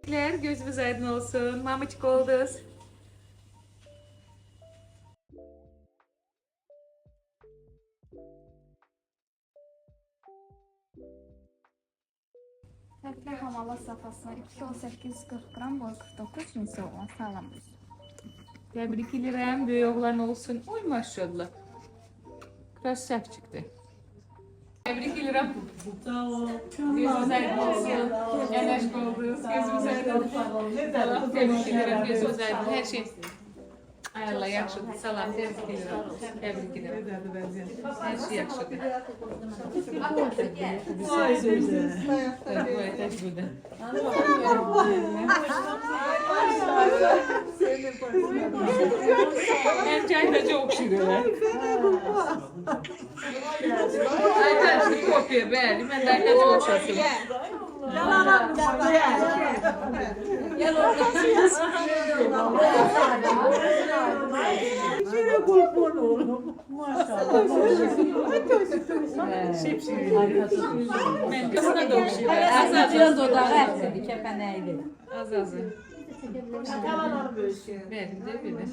Gözümüz aydın olsun. Mamacık olduz. Təklə hamala safhasına 2.840 qram, boy 49, cinsi olan sağlam düz. Tebrik ederim. Büyük oğlan olsun. Oy maşallah. Biraz sert çıktı. Tebrik ederim. Sağ ol. Gözümüz aydın olsun. Yanaşık oldunuz. Gözümüz aydın olsun. Allah tebrik ederim. Gözümüz aydın. Her şey. Ay Allah yaxşıdır. Salam. Tebrik ederim. Tebrik ederim. Her şey yaxşıdır. Vay sözü. Vay tecrübe. Ben çayda çok şükürler. Ayten bir kopya beğendim. Ben de ayten çok şaşırdım. Şöyle kurban oğlum. Maşallah. Ben kızına da okşuyorum. Biraz odağı əkdi, kəpənəkli. Az az. Benim de bir de.